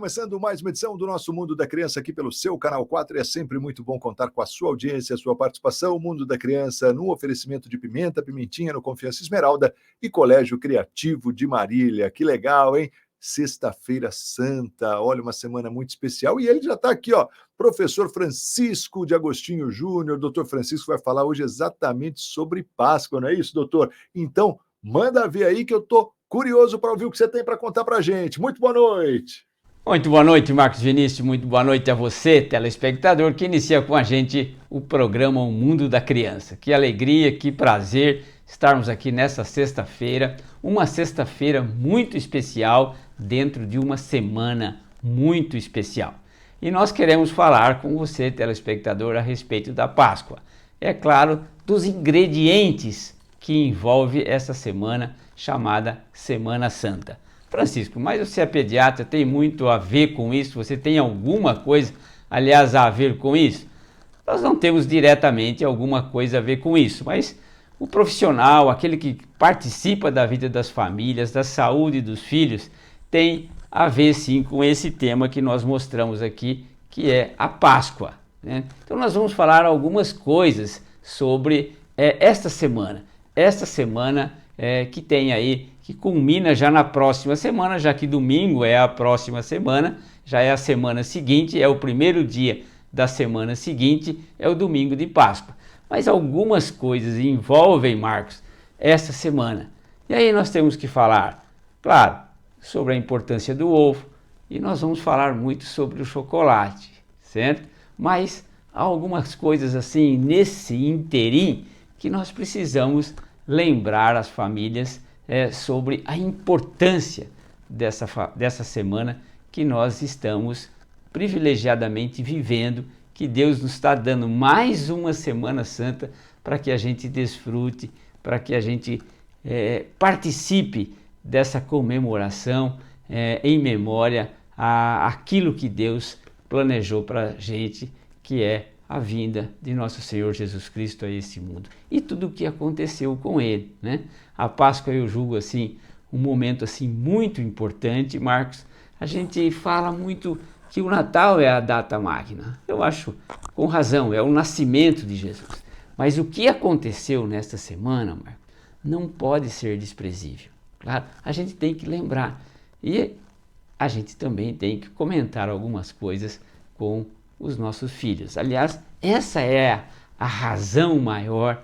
começando mais uma edição do nosso Mundo da Criança aqui pelo seu Canal 4 e é sempre muito bom contar com a sua audiência, a sua participação. O Mundo da Criança no oferecimento de Pimenta, Pimentinha no Confiança Esmeralda e Colégio Criativo de Marília. Que legal, hein? Sexta-feira Santa, olha, uma semana muito especial. E ele já está aqui, ó, professor Francisco de Agostinho Júnior. Doutor Francisco vai falar hoje exatamente sobre Páscoa, não é isso, doutor? Então, manda ver aí que eu estou curioso para ouvir o que você tem para contar para a gente. Muito boa noite. Muito boa noite, Marcos Vinícius. Muito boa noite a você, telespectador, que inicia com a gente o programa O Mundo da Criança. Que alegria, que prazer estarmos aqui nessa sexta-feira, uma sexta-feira muito especial dentro de uma semana muito especial. E nós queremos falar com você, telespectador, a respeito da Páscoa. É claro, dos ingredientes que envolve essa semana chamada Semana Santa. Francisco, mas você é pediatra, tem muito a ver com isso? Você tem alguma coisa, aliás, a ver com isso? Nós não temos diretamente alguma coisa a ver com isso, mas o profissional, aquele que participa da vida das famílias, da saúde dos filhos, tem a ver sim com esse tema que nós mostramos aqui, que é a Páscoa, né? Então nós vamos falar algumas coisas sobre esta semana que tem aí, que culmina já na próxima semana, já que domingo é a próxima semana, já é a semana seguinte, é o primeiro dia da semana seguinte, é o domingo de Páscoa. Mas algumas coisas envolvem, Marcos, essa semana. E aí nós temos que falar, claro, sobre a importância do ovo, e nós vamos falar muito sobre o chocolate, certo? Mas há algumas coisas assim, nesse interim, que nós precisamos lembrar as famílias sobre a importância dessa semana que nós estamos privilegiadamente vivendo, que Deus nos está dando mais uma Semana Santa para que a gente desfrute, para que a gente participe dessa comemoração em memória àquilo que Deus planejou para a gente, que é a vinda de nosso Senhor Jesus Cristo a esse mundo e tudo o que aconteceu com ele, né? A Páscoa eu julgo assim um momento assim muito importante, Marcos. A gente fala muito que o Natal é a data magna. Eu acho com razão, é o nascimento de Jesus. Mas o que aconteceu nesta semana, Marcos, não pode ser desprezível. Claro, a gente tem que lembrar e a gente também tem que comentar algumas coisas com os nossos filhos. Aliás, essa é a razão maior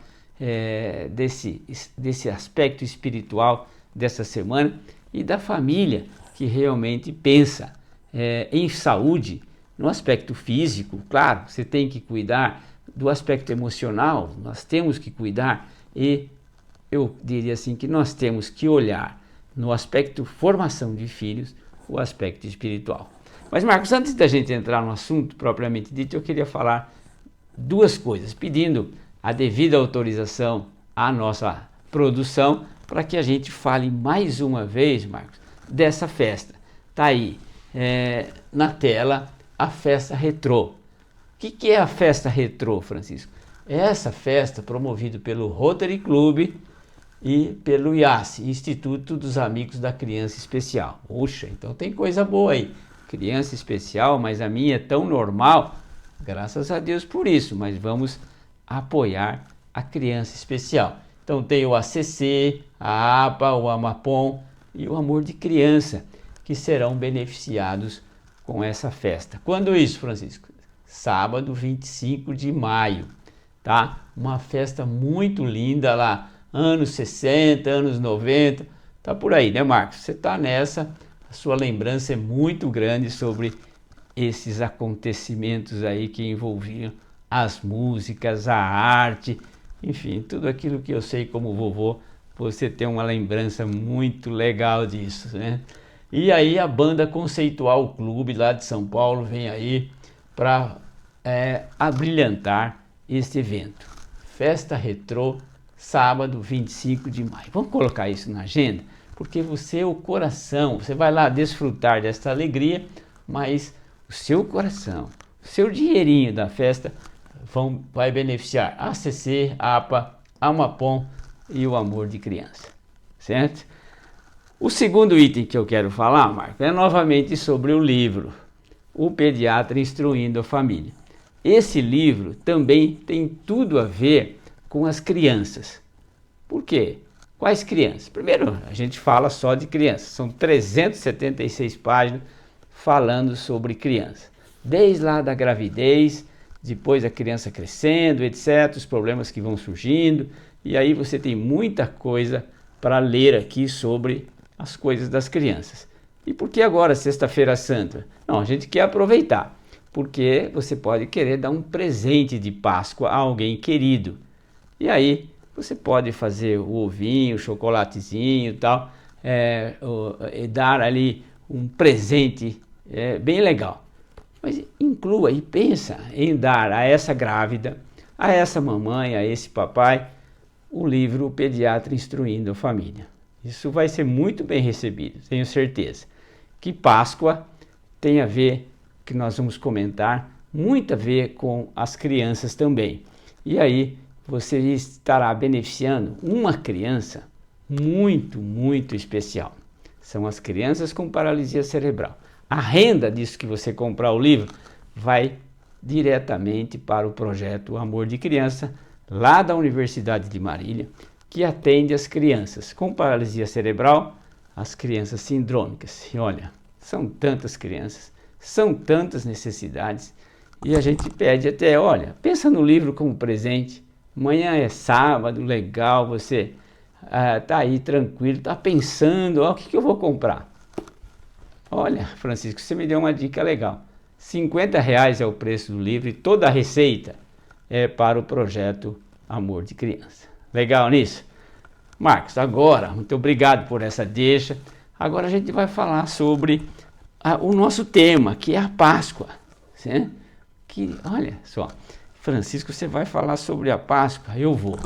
desse aspecto espiritual dessa semana e da família que realmente pensa em saúde no aspecto físico. Claro, você tem que cuidar do aspecto emocional, nós temos que cuidar e eu diria assim que nós temos que olhar no aspecto formação de filhos o aspecto espiritual. Mas, Marcos, antes da gente entrar no assunto propriamente dito, eu queria falar duas coisas, pedindo a devida autorização à nossa produção para que a gente fale mais uma vez, Marcos, dessa festa. Está aí na tela a festa retrô. O que é a festa retrô, Francisco? É essa festa promovida pelo Rotary Club e pelo IACE, Instituto dos Amigos da Criança Especial. Puxa, então tem coisa boa aí. Criança especial, mas a minha é tão normal, graças a Deus por isso, mas vamos apoiar a criança especial. Então tem o ACC, a APA, o Amapom e o Amor de Criança, que serão beneficiados com essa festa. Quando isso, Francisco? Sábado 25 de maio, tá? Uma festa muito linda lá, anos 60, anos 90, tá por aí, né, Marcos? Você tá nessa. Sua lembrança é muito grande sobre esses acontecimentos aí que envolviam as músicas, a arte, enfim, tudo aquilo que eu sei como vovô, você tem uma lembrança muito legal disso, né? E aí a banda Conceitual Clube lá de São Paulo vem aí para abrilhantar este evento. Festa Retrô, sábado 25 de maio. Vamos colocar isso na agenda? Porque você, o coração, você vai lá desfrutar desta alegria, mas o seu coração, o seu dinheirinho da festa vai beneficiar a ACC, a APA, a Amapom e o Amor de Criança, certo? O segundo item que eu quero falar, Marco, é novamente sobre o livro O Pediatra Instruindo a Família. Esse livro também tem tudo a ver com as crianças. Por quê? Quais crianças? Primeiro, a gente fala só de crianças. São 376 páginas falando sobre crianças. Desde lá da gravidez, depois a criança crescendo, etc. Os problemas que vão surgindo. E aí você tem muita coisa para ler aqui sobre as coisas das crianças. E por que agora Sexta-feira Santa? Não, a gente quer aproveitar. Porque você pode querer dar um presente de Páscoa a alguém querido. E aí você pode fazer o ovinho, o chocolatezinho e tal, e dar ali um presente bem legal. Mas inclua e pensa em dar a essa grávida, a essa mamãe, a esse papai, o livro O Pediatra Instruindo a Família. Isso vai ser muito bem recebido, tenho certeza. Que Páscoa tem a ver, que nós vamos comentar, muito a ver com as crianças também. E aí você estará beneficiando uma criança muito, muito especial. São as crianças com paralisia cerebral. A renda disso que você comprar o livro vai diretamente para o projeto Amor de Criança, lá da Universidade de Marília, que atende as crianças com paralisia cerebral, as crianças sindrômicas. E olha, são tantas crianças, são tantas necessidades, e a gente pede até, olha, pensa no livro como presente. Amanhã é sábado, legal, você tá aí tranquilo, tá pensando, o que eu vou comprar? Olha, Francisco, você me deu uma dica legal. R$50 é o preço do livro e toda a receita é para o projeto Amor de Criança. Legal nisso? Marcos, agora, muito obrigado por essa deixa. Agora a gente vai falar sobre o nosso tema, que é a Páscoa. Certo? Que, olha só, Francisco, você vai falar sobre a Páscoa? Eu vou.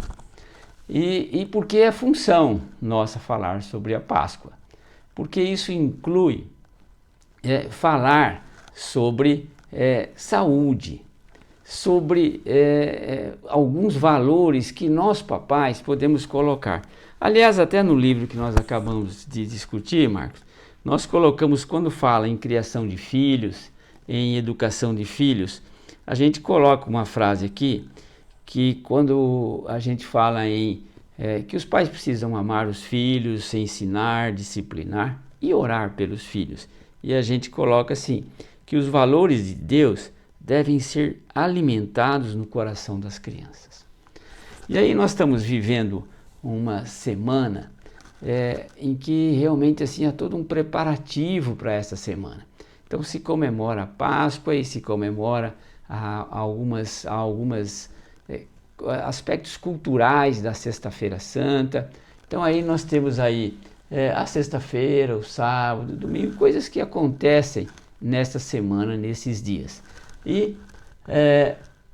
E por que é função nossa falar sobre a Páscoa? Porque isso inclui falar sobre saúde, sobre alguns valores que nós papais podemos colocar. Aliás, até no livro que nós acabamos de discutir, Marcos, nós colocamos, quando fala em criação de filhos, em educação de filhos, a gente coloca uma frase aqui, que quando a gente fala em que os pais precisam amar os filhos, ensinar, disciplinar e orar pelos filhos. E a gente coloca assim, que os valores de Deus devem ser alimentados no coração das crianças. E aí nós estamos vivendo uma semana em que realmente assim há todo um preparativo para essa semana. Então se comemora a Páscoa e se comemora algumas aspectos culturais da Sexta-feira Santa. Então aí nós temos aí a sexta-feira, o sábado, o domingo, coisas que acontecem nesta semana, nesses dias. E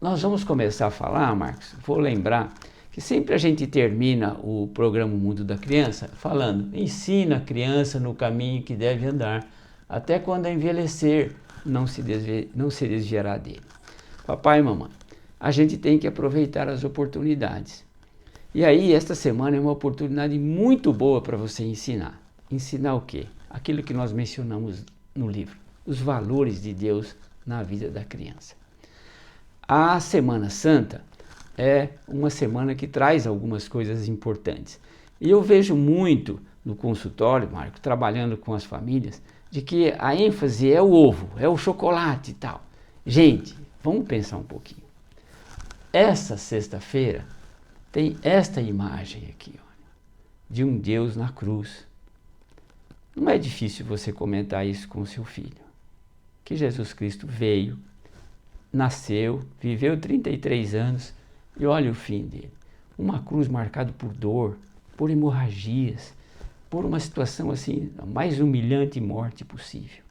nós vamos começar a falar, Marcos, vou lembrar que sempre a gente termina o programa Mundo da Criança falando, ensina a criança no caminho que deve andar, até quando envelhecer, não se desviará dele. Papai e mamãe, a gente tem que aproveitar as oportunidades. E aí, esta semana é uma oportunidade muito boa para você ensinar. Ensinar o quê? Aquilo que nós mencionamos no livro, os valores de Deus na vida da criança. A Semana Santa é uma semana que traz algumas coisas importantes. E eu vejo muito no consultório, Marco, trabalhando com as famílias, de que a ênfase é o ovo, é o chocolate e tal. Gente, vamos pensar um pouquinho. Essa sexta-feira tem esta imagem aqui, olha, de um Deus na cruz. Não é difícil você comentar isso com o seu filho. Que Jesus Cristo veio, nasceu, viveu 33 anos e olha o fim dele. Uma cruz marcada por dor, por hemorragias, por uma situação assim, a mais humilhante morte possível.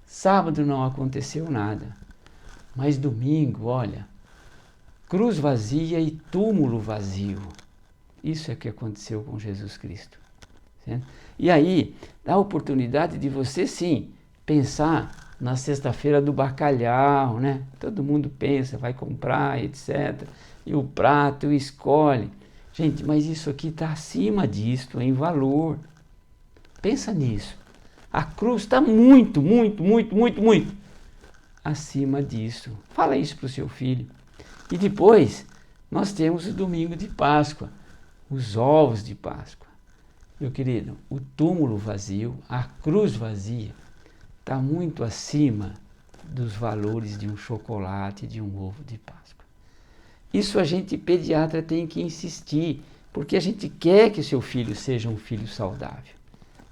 Sábado não aconteceu nada, mas domingo, olha, cruz vazia e túmulo vazio. Isso é o que aconteceu com Jesus Cristo. Certo? E aí, dá a oportunidade de você sim pensar na sexta-feira do bacalhau, né? Todo mundo pensa, vai comprar, etc. E o prato escolhe. Gente, mas isso aqui está acima disto, em valor. Pensa nisso. A cruz está muito, muito, muito, muito, muito acima disso. Fala isso para o seu filho. E depois, nós temos o domingo de Páscoa, os ovos de Páscoa. Meu querido, o túmulo vazio, a cruz vazia, está muito acima dos valores de um chocolate, de um ovo de Páscoa. Isso a gente, pediatra, tem que insistir, porque a gente quer que o seu filho seja um filho saudável.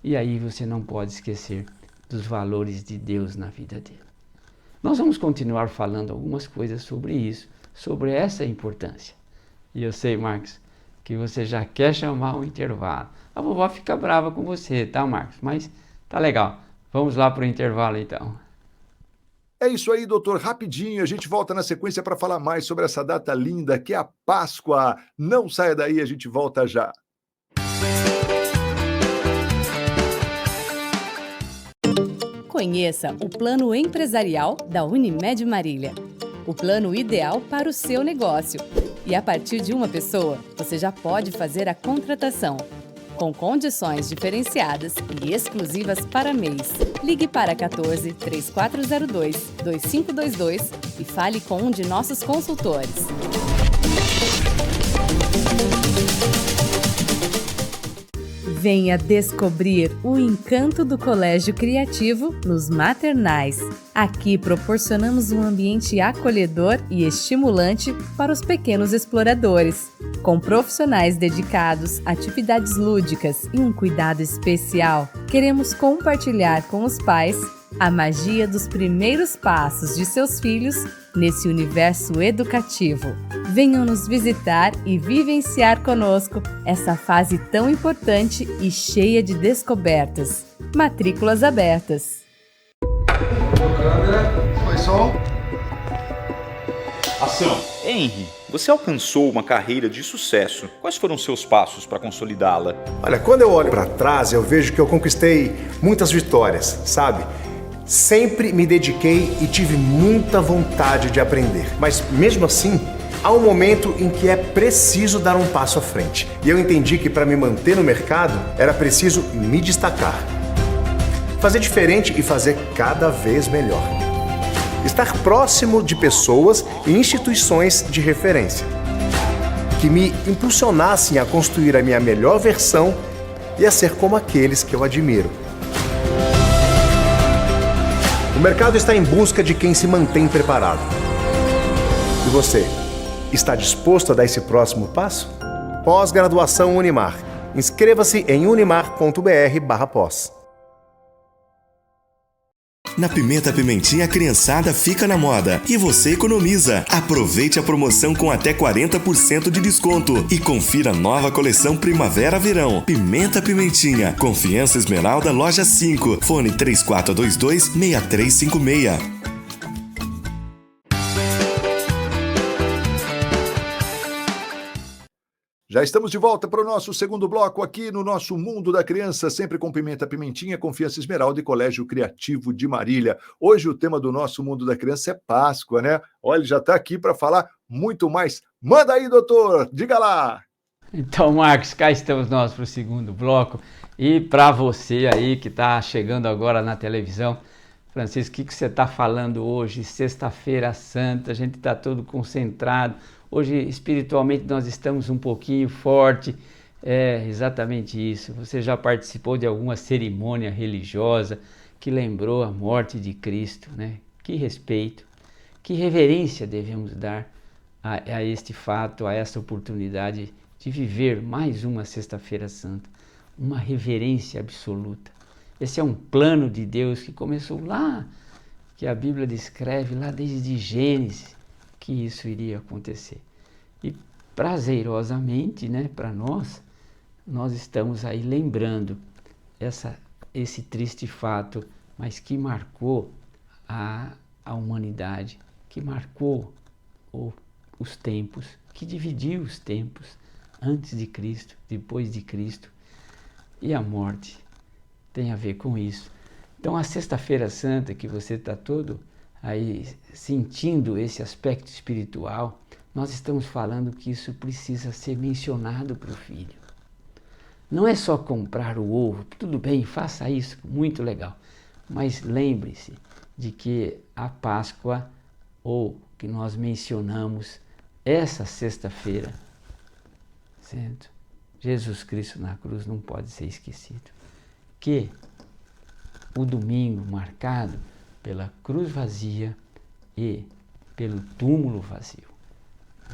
E aí você não pode esquecer dos valores de Deus na vida dele. Nós vamos continuar falando algumas coisas sobre isso, sobre essa importância. E eu sei, Marcos, que você já quer chamar um intervalo. A vovó fica brava com você, tá, Marcos? Mas tá legal. Vamos lá para o intervalo, então. É isso aí, doutor. Rapidinho, a gente volta na sequência para falar mais sobre essa data linda que é a Páscoa. Não saia daí, a gente volta já. Conheça o Plano Empresarial da Unimed Marília. O plano ideal para o seu negócio. E a partir de uma pessoa, você já pode fazer a contratação. Com condições diferenciadas e exclusivas para mês. Ligue para 14 3402 2522 e fale com um de nossos consultores. Venha descobrir o encanto do Colégio Criativo nos maternais. Aqui proporcionamos um ambiente acolhedor e estimulante para os pequenos exploradores. Com profissionais dedicados, atividades lúdicas e um cuidado especial, queremos compartilhar com os pais a magia dos primeiros passos de seus filhos nesse universo educativo. Venham nos visitar e vivenciar conosco essa fase tão importante e cheia de descobertas. Matrículas abertas. Câmera, foi som. Ação. Henry, você alcançou uma carreira de sucesso. Quais foram seus passos para consolidá-la? Olha, quando eu olho para trás, eu vejo que eu conquistei muitas vitórias, sabe? Sempre me dediquei e tive muita vontade de aprender. Mas mesmo assim, há um momento em que é preciso dar um passo à frente. E eu entendi que para me manter no mercado, era preciso me destacar. Fazer diferente e fazer cada vez melhor. Estar próximo de pessoas e instituições de referência. Que me impulsionassem a construir a minha melhor versão e a ser como aqueles que eu admiro. O mercado está em busca de quem se mantém preparado. E você, está disposto a dar esse próximo passo? Pós-graduação Unimar. Inscreva-se em unimar.br/pós. Na Pimenta Pimentinha, a criançada fica na moda e você economiza. Aproveite a promoção com até 40% de desconto e confira a nova coleção Primavera-Verão. Pimenta Pimentinha, Confiança Esmeralda, Loja 5, fone 3422-6356. Já estamos de volta para o nosso segundo bloco aqui no nosso Mundo da Criança, sempre com Pimenta Pimentinha, Confiança Esmeralda e Colégio Criativo de Marília. Hoje o tema do nosso Mundo da Criança é Páscoa, né? Olha, ele já está aqui para falar muito mais. Manda aí, doutor, diga lá! Então, Marcos, cá estamos nós para o segundo bloco. E para você aí que está chegando agora na televisão, Francisco, o que você está falando hoje? Sexta-feira Santa, a gente está todo concentrado. Hoje, espiritualmente, nós estamos um pouquinho forte. É exatamente isso. Você já participou de alguma cerimônia religiosa que lembrou a morte de Cristo, né? Que respeito, que reverência devemos dar a este fato, a esta oportunidade de viver mais uma Sexta-feira Santa. Uma reverência absoluta. Esse é um plano de Deus que começou lá, que a Bíblia descreve lá desde Gênesis, que isso iria acontecer. E prazerosamente, né, para nós estamos aí lembrando esse triste fato, mas que marcou a humanidade, que marcou os tempos, que dividiu os tempos antes de Cristo, depois de Cristo, e a morte tem a ver com isso. Então a Sexta-feira Santa, que você está todo aí sentindo esse aspecto espiritual, nós estamos falando que isso precisa ser mencionado para o filho. Não é só comprar o ovo, tudo bem, faça isso, muito legal. Mas lembre-se de que a Páscoa, ou que nós mencionamos essa sexta-feira, certo? Jesus Cristo na cruz não pode ser esquecido. Que o domingo marcado pela cruz vazia e pelo túmulo vazio.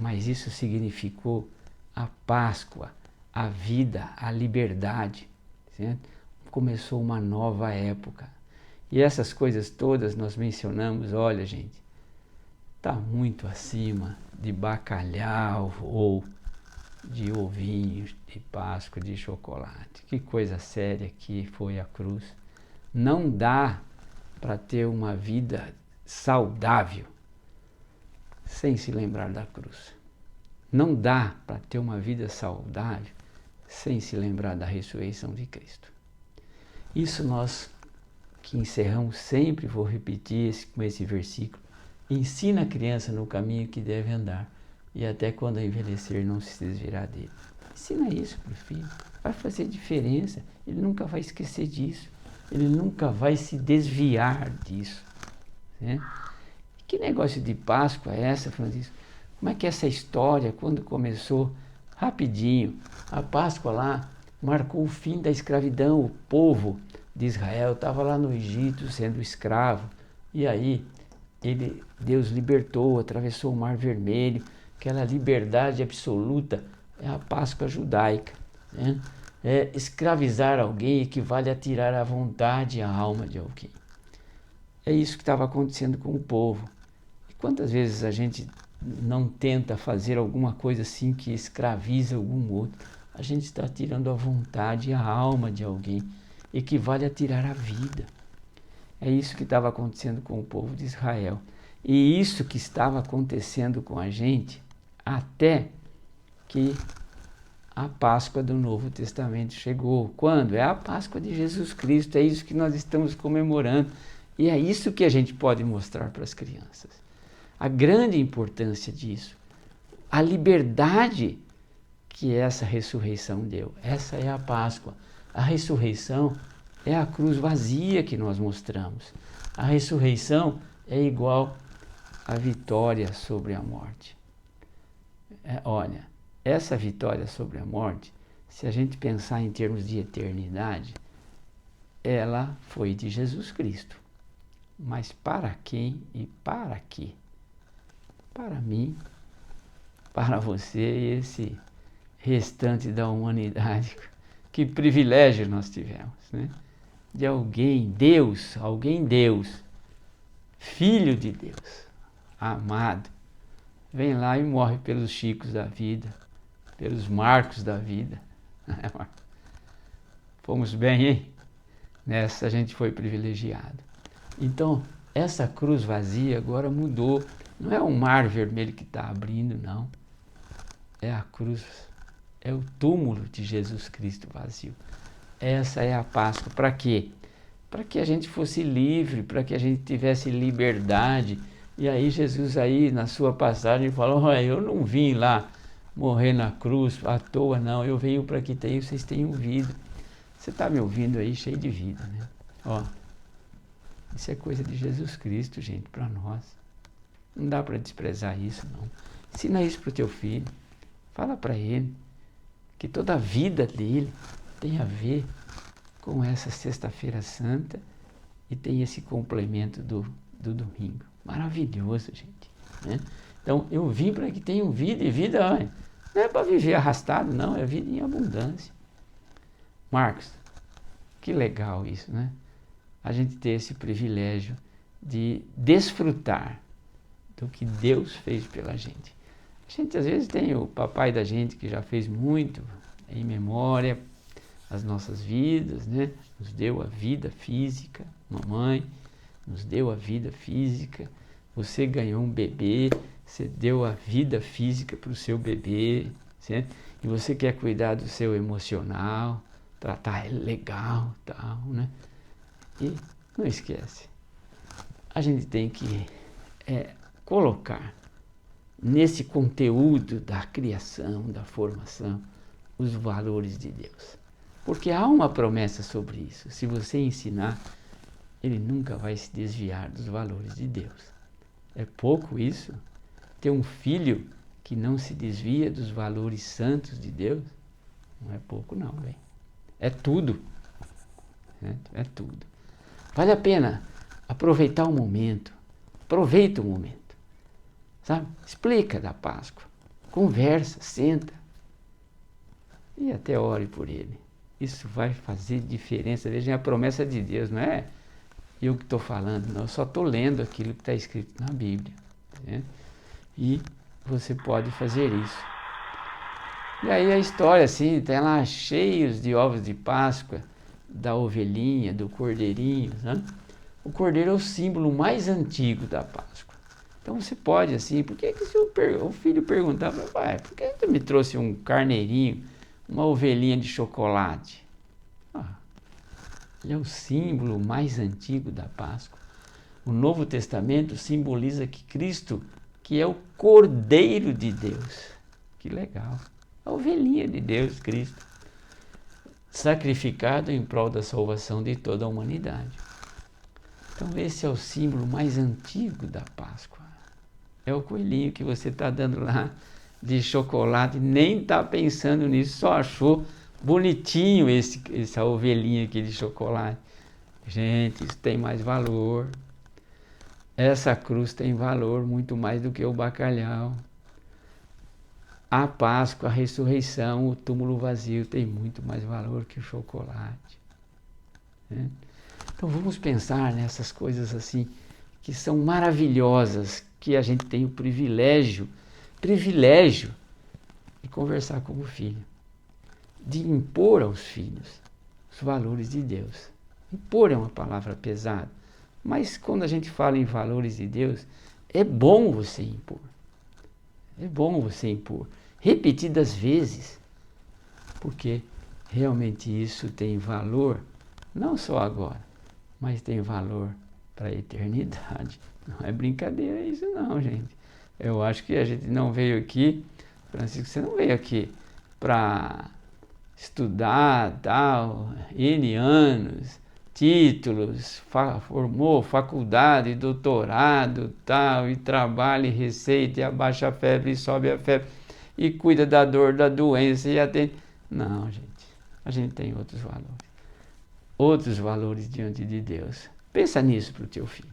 Mas isso significou a Páscoa, a vida, a liberdade, certo? Começou uma nova época. E essas coisas todas nós mencionamos, olha gente, está muito acima de bacalhau ou de ovinhos, de Páscoa, de chocolate. Que coisa séria que foi a cruz. Não dá para ter uma vida saudável sem se lembrar da cruz. Não dá para ter uma vida saudável sem se lembrar da ressurreição de Cristo. Isso nós que encerramos sempre, vou repetir com esse versículo, ensina a criança no caminho que deve andar, e até quando envelhecer não se desviará dele. Ensina isso para o filho, vai fazer diferença, ele nunca vai esquecer disso, ele nunca vai se desviar disso. Né? Que negócio de Páscoa é essa, Francisco? Como é que essa história, quando começou, rapidinho, a Páscoa lá marcou o fim da escravidão, o povo de Israel estava lá no Egito sendo escravo, e aí Deus libertou, atravessou o Mar Vermelho, aquela liberdade absoluta é a Páscoa judaica. Né? É escravizar alguém equivale a tirar a vontade e a alma de alguém. É isso que estava acontecendo com o povo. E quantas vezes a gente não tenta fazer alguma coisa assim que escraviza algum outro? A gente está tirando a vontade e a alma de alguém, equivale a tirar a vida. É isso que estava acontecendo com o povo de Israel. E isso que estava acontecendo com a gente até que a Páscoa do Novo Testamento chegou. Quando? É a Páscoa de Jesus Cristo, é isso que nós estamos comemorando. E é isso que a gente pode mostrar para as crianças. A grande importância disso, a liberdade que essa ressurreição deu. Essa é a Páscoa. A ressurreição é a cruz vazia que nós mostramos. A ressurreição é igual à vitória sobre a morte. Olha, essa vitória sobre a morte, se a gente pensar em termos de eternidade, ela foi de Jesus Cristo. Mas para quem e para quê? Para mim, para você e esse restante da humanidade. Que privilégio nós tivemos, né? De alguém Deus, Filho de Deus, amado, vem lá e morre pelos Chicos da vida, pelos Marcos da vida. Fomos bem, hein? Nessa a gente foi privilegiado. Então, essa cruz vazia agora mudou. Não é o Mar Vermelho que está abrindo, não. É a cruz, é o túmulo de Jesus Cristo vazio. Essa é a Páscoa. Para quê? Para que a gente fosse livre, para que a gente tivesse liberdade. E aí Jesus aí na sua passagem falou, olha, eu não vim lá morrer na cruz à toa, não. Eu venho para que vocês tenham vida. Você está me ouvindo aí cheio de vida, né? Ó, isso é coisa de Jesus Cristo, gente, para nós. Não dá para desprezar isso, não. Ensina isso para o teu filho. Fala para ele que toda a vida dele tem a ver com essa Sexta-feira Santa e tem esse complemento do domingo. Maravilhoso, gente. Né? Então, eu vim para que tenham vida, e vida olha, não é para viver arrastado, não, é vida em abundância. Marcos, que legal isso, né? A gente ter esse privilégio de desfrutar do que Deus fez pela gente. A gente às vezes tem o papai da gente que já fez muito em memória as nossas vidas, né? Nos deu a vida física, mamãe nos deu a vida física, você ganhou um bebê, você deu a vida física para o seu bebê, certo? E você quer cuidar do seu emocional, tratar ele legal, tal, né? E não esquece, a gente tem que colocar nesse conteúdo da criação, da formação, os valores de Deus. Porque há uma promessa sobre isso. Se você ensinar, ele nunca vai se desviar dos valores de Deus. É pouco isso? Ter um filho que não se desvia dos valores santos de Deus? Não é pouco não, velho. É tudo. É tudo. Vale a pena aproveitar o momento. Aproveita o momento. Sabe? Explica da Páscoa. Conversa, senta. E até ore por ele. Isso vai fazer diferença. Vejam, é a promessa de Deus, não é eu que estou falando, não. Eu só estou lendo aquilo que está escrito na Bíblia. Né? E você pode fazer isso. E aí a história, assim, tem lá cheios de ovos de Páscoa, da ovelhinha, do cordeirinho. Né? O cordeiro é o símbolo mais antigo da Páscoa. Então você pode, assim, por que se o filho perguntava, pai, por que tu me trouxe um carneirinho, uma ovelhinha de chocolate? Ele é o símbolo mais antigo da Páscoa. O Novo Testamento simboliza que Cristo, que é o Cordeiro de Deus. Que legal. A ovelhinha de Deus, Cristo. Sacrificado em prol da salvação de toda a humanidade. Então esse é o símbolo mais antigo da Páscoa. É o coelhinho que você está dando lá de chocolate, nem está pensando nisso, só achou bonitinho essa ovelhinha aqui de chocolate. Gente, isso tem mais valor. Essa cruz tem valor muito mais do que o bacalhau. A Páscoa, a ressurreição, o túmulo vazio tem muito mais valor que o chocolate. Né? Então vamos pensar nessas coisas assim, que são maravilhosas, que a gente tem o privilégio de conversar com o filho, de impor aos filhos os valores de Deus. Impor é uma palavra pesada, mas quando a gente fala em valores de Deus, é bom você impor. É bom você impor, repetidas vezes, porque realmente isso tem valor, não só agora, mas tem valor para a eternidade. Não é brincadeira isso não, gente. Eu acho que a gente não veio aqui, Francisco, você não veio aqui para estudar, tal, N anos, títulos, formou faculdade, doutorado, tal, e trabalha e receita, e abaixa a febre, e sobe a febre, e cuida da dor, da doença, e atende. Não, gente, a gente tem outros valores diante de Deus. Pensa nisso para o teu filho,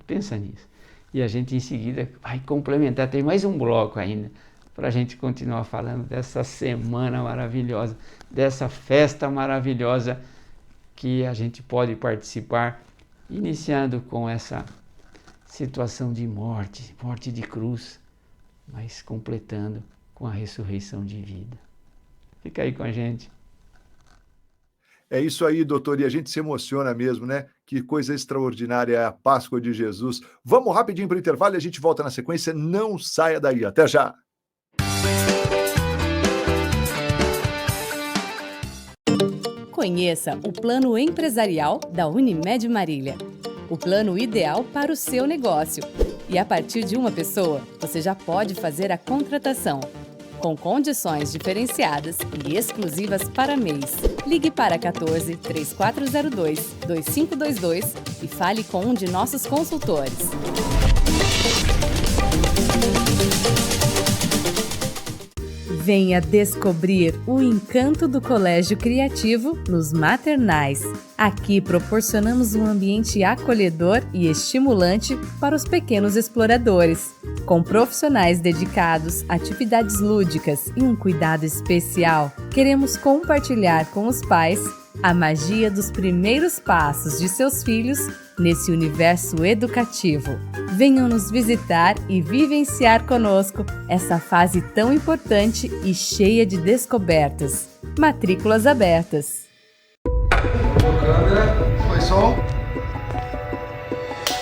pensa nisso. E a gente em seguida vai complementar, tem mais um bloco ainda, para a gente continuar falando dessa semana maravilhosa, dessa festa maravilhosa que a gente pode participar, iniciando com essa situação de morte de cruz, mas completando com a ressurreição de vida. Fica aí com a gente. É isso aí, doutor, e a gente se emociona mesmo, né? Que coisa extraordinária é a Páscoa de Jesus. Vamos rapidinho para o intervalo e a gente volta na sequência. Não saia daí, até já! Conheça o plano empresarial da Unimed Marília. O plano ideal para o seu negócio. E a partir de uma pessoa, você já pode fazer a contratação. Com condições diferenciadas e exclusivas para mês. Ligue para 14 3402 2522 e fale com um de nossos consultores. Venha descobrir o encanto do Colégio Criativo nos Maternais. Aqui proporcionamos um ambiente acolhedor e estimulante para os pequenos exploradores. Com profissionais dedicados, atividades lúdicas e um cuidado especial, queremos compartilhar com os pais a magia dos primeiros passos de seus filhos nesse universo educativo. Venham nos visitar e vivenciar conosco essa fase tão importante e cheia de descobertas. Matrículas abertas. Câmera, foi som.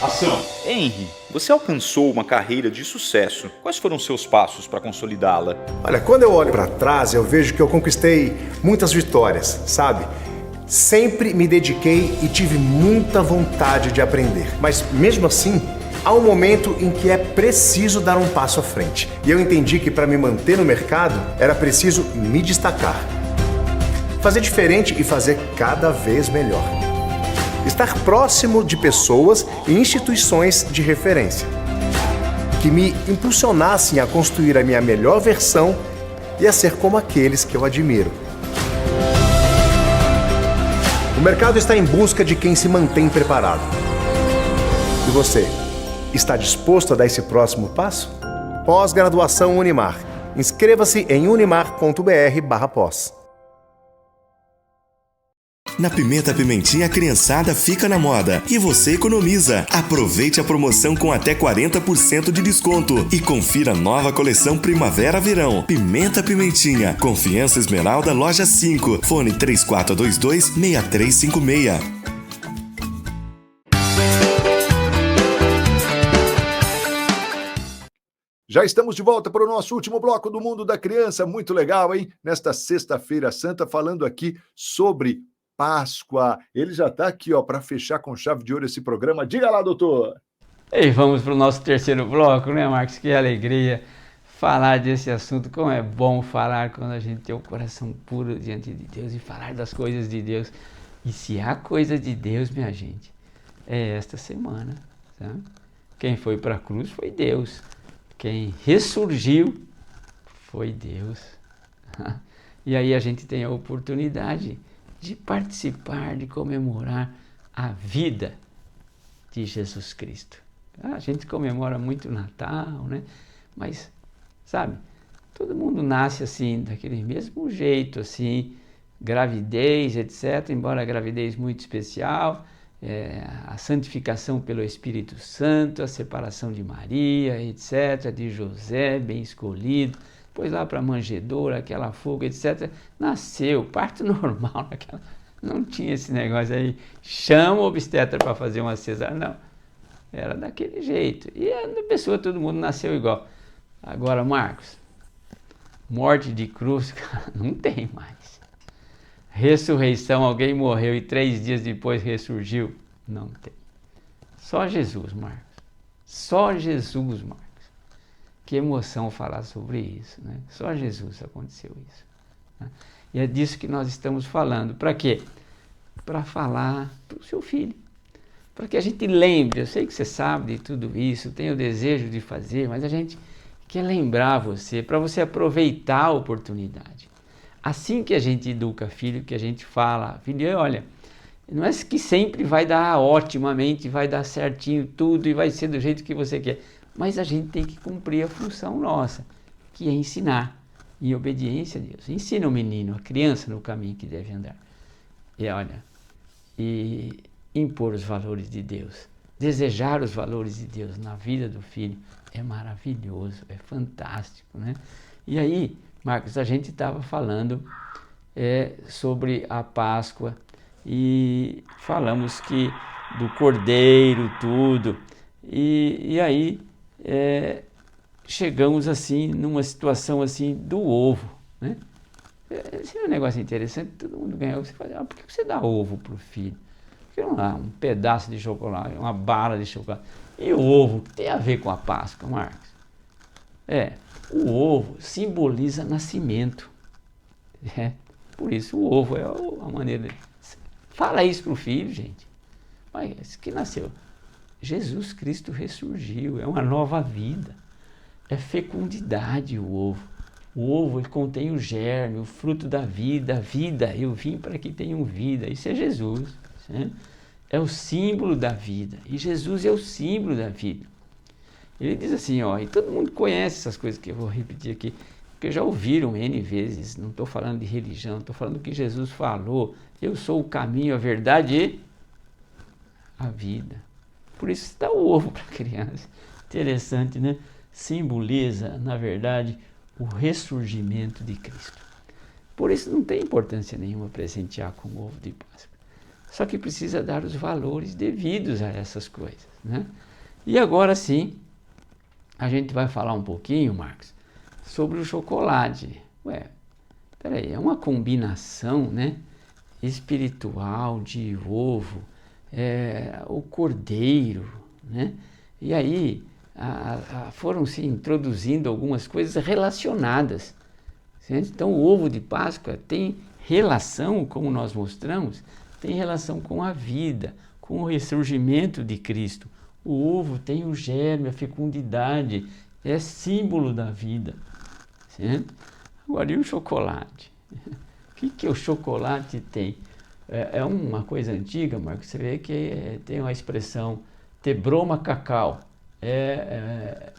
Ação. Henry, você alcançou uma carreira de sucesso. Quais foram seus passos para consolidá-la? Olha, quando eu olho para trás, eu vejo que eu conquistei muitas vitórias, sabe? Sempre me dediquei e tive muita vontade de aprender. Mas mesmo assim, há um momento em que é preciso dar um passo à frente. E eu entendi que para me manter no mercado, era preciso me destacar. fazer diferente e fazer cada vez melhor. Estar próximo de pessoas e instituições de referência, que me impulsionassem a construir a minha melhor versão e a ser como aqueles que eu admiro. O mercado está em busca de quem se mantém preparado. E você, está disposto a dar esse próximo passo? Pós-graduação Unimar. Inscreva-se em unimar.br/pós. Na Pimenta Pimentinha, a criançada fica na moda e você economiza. Aproveite a promoção com até 40% de desconto e confira a nova coleção Primavera-Verão. Pimenta Pimentinha, Confiança Esmeralda, Loja 5, fone 3422-6356. Já estamos de volta para o nosso último bloco do Mundo da Criança. Muito legal, hein? Nesta sexta-feira santa, falando aqui sobre Páscoa. Ele já está aqui, ó, para fechar com chave de ouro esse programa. Diga lá, doutor! E vamos para o nosso terceiro bloco, né, Marcos? Que alegria falar desse assunto. Como é bom falar quando a gente tem o coração puro diante de Deus e falar das coisas de Deus. E se há coisa de Deus, minha gente, é esta semana, sabe? Quem foi para a cruz foi Deus. Quem ressurgiu foi Deus. E aí a gente tem a oportunidade de participar, de comemorar a vida de Jesus Cristo. A gente comemora muito o Natal, né? Mas, sabe, todo mundo nasce assim, daquele mesmo jeito, assim, gravidez, etc. Embora a gravidez muito especial, a santificação pelo Espírito Santo, a separação de Maria, etc., de José, bem escolhido, depois lá para a manjedoura, aquela fuga, etc., nasceu, parto normal, não tinha esse negócio aí, chama o obstetra para fazer uma cesárea, não, era daquele jeito, e a pessoa, todo mundo nasceu igual. Agora, Marcos, morte de cruz, não tem mais. Ressurreição, alguém morreu e 3 dias depois ressurgiu, não tem. Só Jesus, Marcos, só Jesus, Marcos. Que emoção falar sobre isso, né? Só Jesus aconteceu isso, né? E é disso que nós estamos falando. Para quê? Para falar para o seu filho. Para que a gente lembre, eu sei que você sabe de tudo isso, tem o desejo de fazer, mas a gente quer lembrar você, para você aproveitar a oportunidade. Assim que a gente educa filho, que a gente fala, filho, olha, não é que sempre vai dar otimamente, vai dar certinho tudo e vai ser do jeito que você quer. Mas a gente tem que cumprir a função nossa, que é ensinar, em obediência a Deus. Ensina o menino, a criança, no caminho que deve andar. E olha, e impor os valores de Deus, desejar os valores de Deus na vida do filho é maravilhoso, é fantástico, né? E aí, Marcos, a gente estava falando sobre a Páscoa e falamos que do cordeiro, tudo, e aí chegamos assim numa situação assim do ovo, né? Esse é um negócio interessante, todo mundo ganha ovo. Você fala, por que você dá ovo para o filho? Por que não dá um pedaço de chocolate, uma bala de chocolate? E o ovo, o que tem a ver com a Páscoa, Marcos? O ovo simboliza nascimento. Por isso o ovo é a maneira de... Fala isso para o filho, gente. Mas que nasceu? Jesus Cristo ressurgiu, é uma nova vida. É fecundidade o ovo. O ovo ele contém o germe, o fruto da vida, a vida. Eu vim para que tenham vida. Isso é Jesus, né? É o símbolo da vida. E Jesus é o símbolo da vida. Ele diz assim, ó, e todo mundo conhece essas coisas que eu vou repetir aqui, porque já ouviram N vezes, não estou falando de religião, estou falando do que Jesus falou. Eu sou o caminho, a verdade e a vida. Por isso está o ovo para a criança. Interessante, né? Simboliza, na verdade, o ressurgimento de Cristo. Por isso não tem importância nenhuma presentear com o ovo de Páscoa. Só que precisa dar os valores devidos a essas coisas, né? E agora sim, a gente vai falar um pouquinho, Marcos, sobre o chocolate. Peraí, é uma combinação, né, espiritual de ovo, o cordeiro, né? E aí foram se introduzindo algumas coisas relacionadas. Certo? Então o ovo de Páscoa tem relação, como nós mostramos, tem relação com a vida, com o ressurgimento de Cristo. O ovo tem o germe, a fecundidade, é símbolo da vida. Certo? Agora, e o chocolate? O que o chocolate tem? É uma coisa antiga, Marcos, você vê que tem uma expressão tebroma cacau, é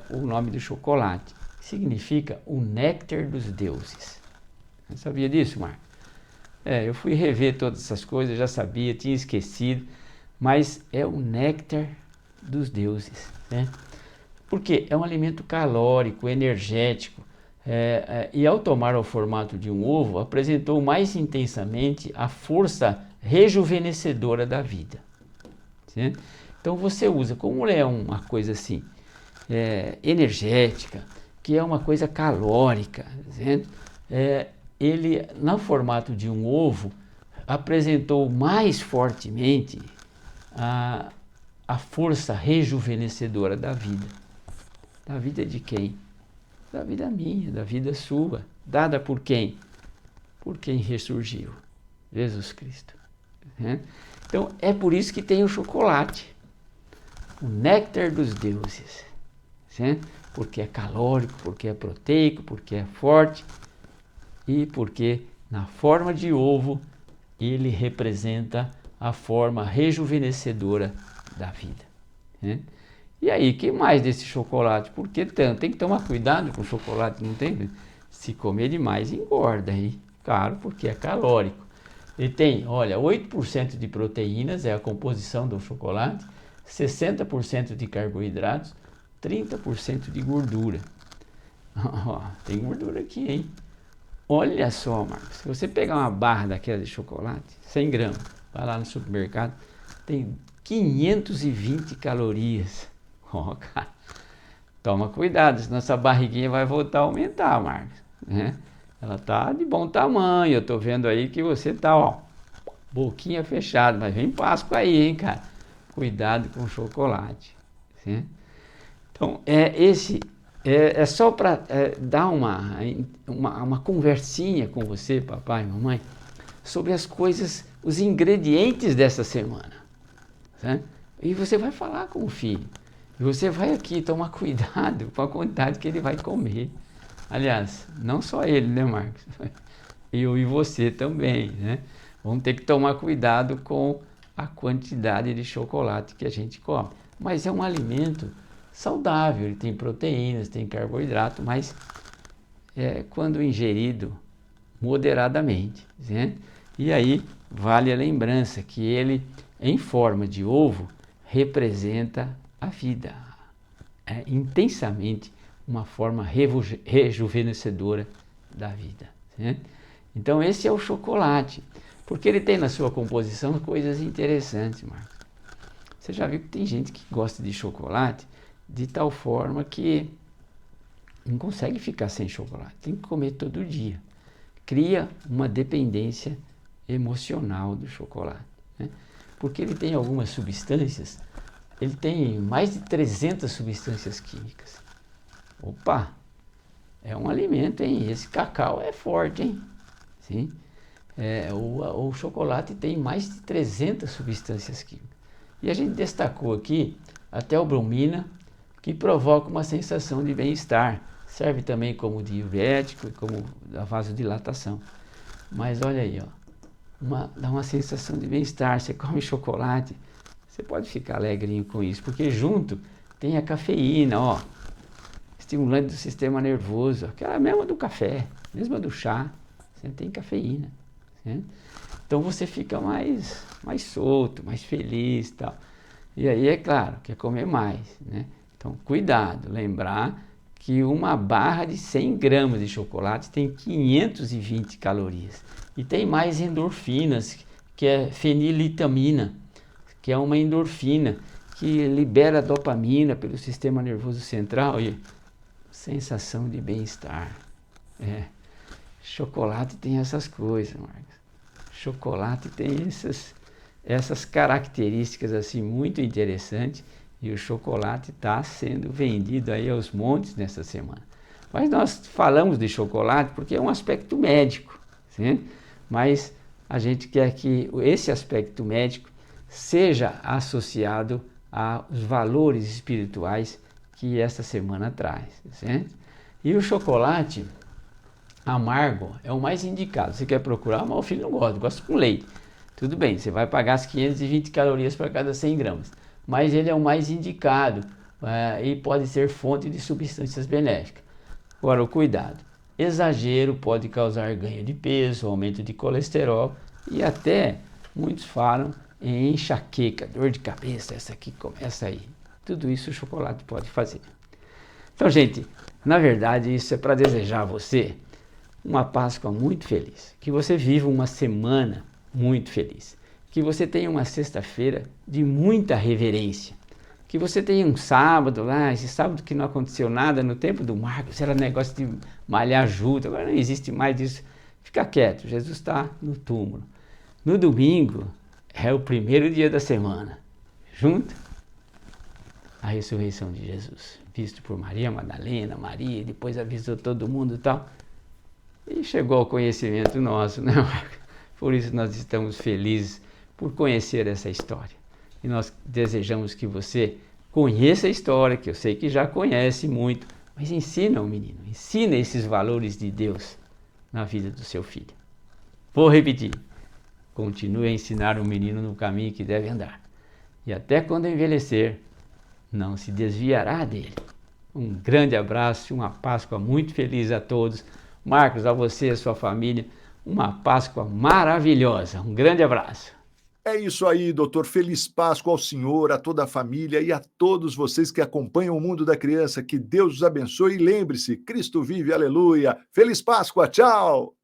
o nome do chocolate, significa o néctar dos deuses. Você sabia disso, Marcos? Eu fui rever todas essas coisas, já sabia, tinha esquecido, mas é o néctar dos deuses, né? Porque é um alimento calórico, energético, e ao tomar o formato de um ovo, apresentou mais intensamente a força rejuvenescedora da vida. Certo? Então você usa, como é uma coisa assim, energética, que é uma coisa calórica, certo? Ele, no formato de um ovo, apresentou mais fortemente a força rejuvenescedora da vida. Da vida de quem? Da vida minha, da vida sua. Dada por quem? Por quem ressurgiu, Jesus Cristo. Então é por isso que tem o chocolate, o néctar dos deuses, certo? Porque é calórico, porque é proteico, porque é forte e porque na forma de ovo ele representa a forma rejuvenescedora da vida. E aí, que mais desse chocolate? Por que tanto? Tem que tomar cuidado com o chocolate, não tem? Se comer demais, engorda, hein? Claro, porque é calórico. Ele tem, olha, 8% de proteínas, é a composição do chocolate, 60% de carboidratos, 30% de gordura. Tem gordura aqui, hein? Olha só, Marcos, se você pegar uma barra daquela de chocolate, 100 gramas, vai lá no supermercado, tem 520 calorias. Cara, toma cuidado, senão essa barriguinha vai voltar a aumentar, Marcos. Ela tá de bom tamanho, eu tô vendo aí que você tá, ó, boquinha fechada, mas vem Páscoa aí, hein, cara. Cuidado com o chocolate. Certo? Então, é só para dar uma conversinha com você, papai e mamãe, sobre as coisas, os ingredientes dessa semana. Certo? E você vai falar com o filho. E você vai aqui tomar cuidado com a quantidade que ele vai comer. Aliás, não só ele, né, Marcos? Eu e você também, né? Vamos ter que tomar cuidado com a quantidade de chocolate que a gente come. Mas é um alimento saudável, ele tem proteínas, tem carboidrato, mas quando ingerido moderadamente, né? E aí vale a lembrança que ele, em forma de ovo, representa a vida. É intensamente uma forma rejuvenescedora da vida. Certo? Então esse é o chocolate, porque ele tem na sua composição coisas interessantes, Marcos. Você já viu que tem gente que gosta de chocolate de tal forma que não consegue ficar sem chocolate, tem que comer todo dia. Cria uma dependência emocional do chocolate, né? Porque ele tem algumas substâncias, ele tem mais de 300 substâncias químicas. Opa, é um alimento, hein? Esse cacau é forte, hein? Sim. O chocolate tem mais de 300 substâncias químicas. E a gente destacou aqui a teobromina, que provoca uma sensação de bem-estar. Serve também como diurético e como a vasodilatação. Mas olha aí, ó, dá uma sensação de bem-estar. Você come chocolate, você pode ficar alegrinho com isso, porque junto tem a cafeína, ó, estimulante do sistema nervoso, aquela mesma do café, mesma do chá, você tem cafeína, né? Então você fica mais solto, mais feliz e tal. E aí, é claro, quer comer mais, né? Então, cuidado, lembrar que uma barra de 100 gramas de chocolate tem 520 calorias. E tem mais endorfinas, que é fenilitamina, que é uma endorfina que libera dopamina pelo sistema nervoso central e sensação de bem-estar. Chocolate tem essas coisas, Marcos. Chocolate tem essas características assim muito interessantes e o chocolate está sendo vendido aí aos montes nessa semana. Mas nós falamos de chocolate porque é um aspecto médico, sim? mas a gente quer que esse aspecto médico seja associado aos valores espirituais que essa semana traz, certo? E o chocolate amargo é o mais indicado. Você quer procurar, mas o filho não gosta com leite. Tudo bem, você vai pagar as 520 calorias para cada 100 gramas, mas ele é o mais indicado e pode ser fonte de substâncias benéficas. Agora, o cuidado. Exagero pode causar ganho de peso, aumento de colesterol e até, muitos falam, em enxaqueca, dor de cabeça, essa aqui começa aí. Tudo isso o chocolate pode fazer. Então, gente, na verdade, isso é para desejar a você uma Páscoa muito feliz. Que você viva uma semana muito feliz. Que você tenha uma sexta-feira de muita reverência. Que você tenha um sábado lá, esse sábado que não aconteceu nada, no tempo do Marcos, era negócio de malhar junto, agora não existe mais disso. Fica quieto, Jesus está no túmulo. No domingo é o primeiro dia da semana, junto à ressurreição de Jesus, visto por Maria Madalena, Maria, depois avisou todo mundo e tal, e chegou ao conhecimento nosso, né, Marcos? Por isso nós estamos felizes por conhecer essa história. E nós desejamos que você conheça a história, que eu sei que já conhece muito, mas ensina o menino, ensina esses valores de Deus na vida do seu filho. Vou repetir, continue a ensinar o menino no caminho que deve andar. E até quando envelhecer, não se desviará dele. Um grande abraço e uma Páscoa muito feliz a todos. Marcos, a você e a sua família, uma Páscoa maravilhosa. Um grande abraço. É isso aí, doutor. Feliz Páscoa ao senhor, a toda a família e a todos vocês que acompanham o Mundo da Criança. Que Deus os abençoe e lembre-se, Cristo vive, aleluia. Feliz Páscoa, tchau!